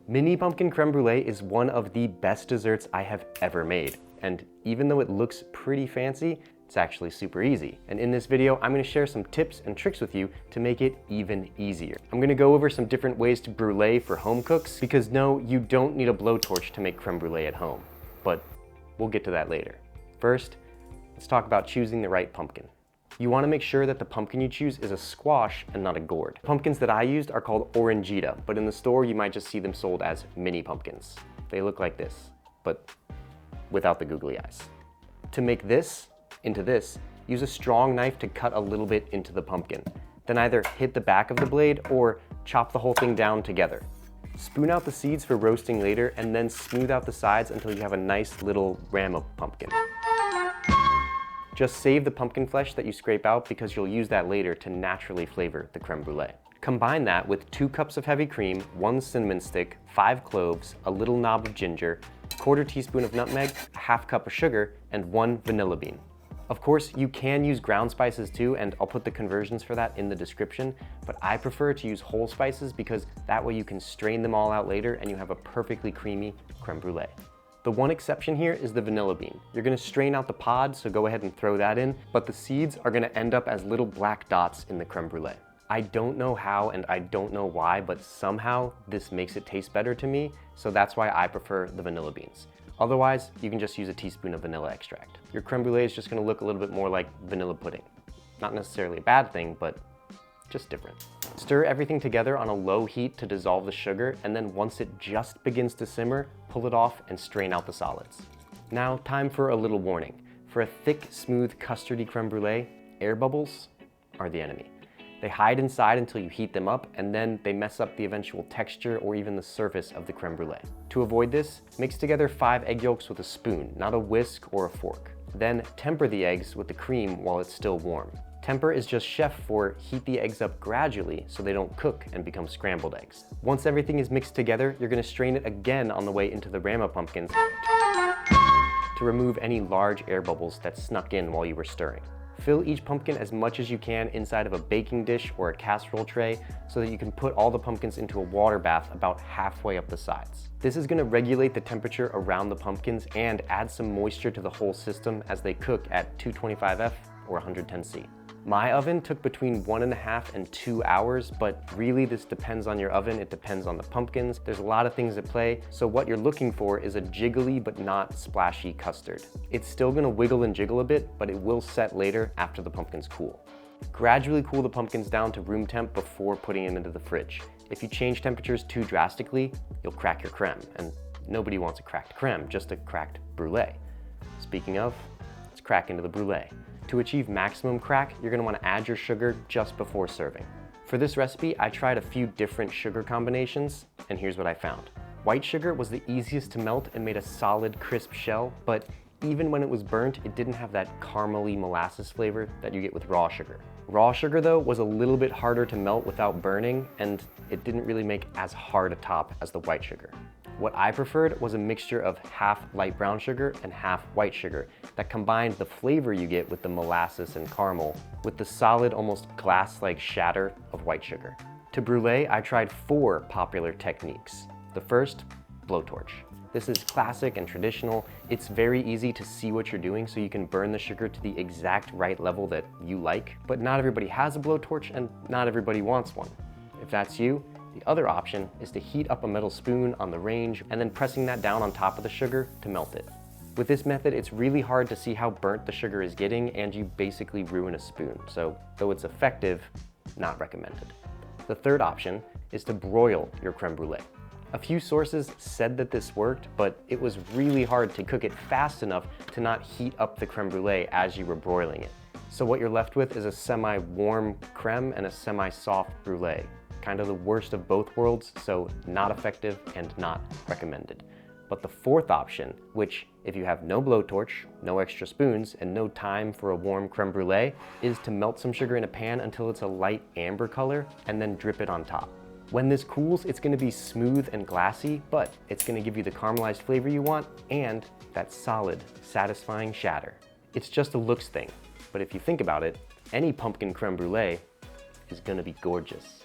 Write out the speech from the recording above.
Mini pumpkin creme brulee is one of the best desserts I have ever made. And even though it looks pretty fancy, it's actually super easy. And in this video, I'm gonna share some tips and tricks with you to make it even easier. I'm gonna go over some different ways to brulee for home cooks, because no, you don't need a blowtorch to make creme brulee at home. But we'll get to that later. First, let's talk about choosing the right pumpkin. You wanna make sure that the pumpkin you choose is a squash and not a gourd. Pumpkins that I used are called Orangita, but in the store you might just see them sold as mini pumpkins. They look like this, but without the googly eyes. To make this into this, use a strong knife to cut a little bit into the pumpkin. Then either hit the back of the blade or chop the whole thing down together. Spoon out the seeds for roasting later and then smooth out the sides until you have a nice little ram of pumpkin. Just save the pumpkin flesh that you scrape out because you'll use that later to naturally flavor the creme brulee. Combine that with 2 cups of heavy cream, 1 cinnamon stick, 5 cloves, a little knob of ginger, 1/4 teaspoon of nutmeg, a 1/2 cup of sugar, and 1 vanilla bean. Of course, you can use ground spices too, and I'll put the conversions for that in the description, but I prefer to use whole spices because that way you can strain them all out later and you have a perfectly creamy creme brulee. The one exception here is the vanilla bean. You're gonna strain out the pod, so go ahead and throw that in, but the seeds are gonna end up as little black dots in the creme brulee. I don't know how and I don't know why, but somehow this makes it taste better to me, so that's why I prefer the vanilla beans. Otherwise, you can just use a teaspoon of vanilla extract. Your creme brulee is just gonna look a little bit more like vanilla pudding. Not necessarily a bad thing, but just different. Stir everything together on a low heat to dissolve the sugar, and then once it just begins to simmer, pull it off and strain out the solids. Now, time for a little warning. For a thick, smooth, custardy creme brulee, air bubbles are the enemy. They hide inside until you heat them up, and then they mess up the eventual texture or even the surface of the creme brulee. To avoid this, mix together 5 egg yolks with a spoon, not a whisk or a fork. Then temper the eggs with the cream while it's still warm. Temper is just chef for heat the eggs up gradually so they don't cook and become scrambled eggs. Once everything is mixed together, you're gonna strain it again on the way into the rama pumpkins to remove any large air bubbles that snuck in while you were stirring. Fill each pumpkin as much as you can inside of a baking dish or a casserole tray so that you can put all the pumpkins into a water bath about halfway up the sides. This is gonna regulate the temperature around the pumpkins and add some moisture to the whole system as they cook at 225 F or 110 C. My oven took between 1.5 and 2 hours, but really this depends on your oven, it depends on the pumpkins. There's a lot of things at play, so what you're looking for is a jiggly but not splashy custard. It's still gonna wiggle and jiggle a bit, but it will set later after the pumpkins cool. Gradually cool the pumpkins down to room temp before putting them into the fridge. If you change temperatures too drastically, you'll crack your creme, and nobody wants a cracked creme, just a cracked brulee. Speaking of, let's crack into the brulee. To achieve maximum crack, you're gonna wanna add your sugar just before serving. For this recipe, I tried a few different sugar combinations, and here's what I found. White sugar was the easiest to melt and made a solid, crisp shell, but even when it was burnt, it didn't have that caramely molasses flavor that you get with raw sugar. Raw sugar, though, was a little bit harder to melt without burning, and it didn't really make as hard a top as the white sugar. What I preferred was a mixture of half light brown sugar and half white sugar that combined the flavor you get with the molasses and caramel with the solid, almost glass-like shatter of white sugar. To brulee, I tried 4 popular techniques. The first, blowtorch. This is classic and traditional. It's very easy to see what you're doing so you can burn the sugar to the exact right level that you like, but not everybody has a blowtorch and not everybody wants one. If that's you, the other option is to heat up a metal spoon on the range and then pressing that down on top of the sugar to melt it. With this method, it's really hard to see how burnt the sugar is getting and you basically ruin a spoon. So though it's effective, not recommended. The third option is to broil your creme brulee. A few sources said that this worked, but it was really hard to cook it fast enough to not heat up the creme brulee as you were broiling it. So what you're left with is a semi-warm creme and a semi-soft brulee. Kind of the worst of both worlds, so not effective and not recommended. But the fourth option, which if you have no blowtorch, no extra spoons, and no time for a warm creme brulee, is to melt some sugar in a pan until it's a light amber color and then drip it on top. When this cools, it's gonna be smooth and glassy, but it's gonna give you the caramelized flavor you want and that solid, satisfying shatter. It's just a looks thing, but if you think about it, any pumpkin creme brulee is gonna be gorgeous.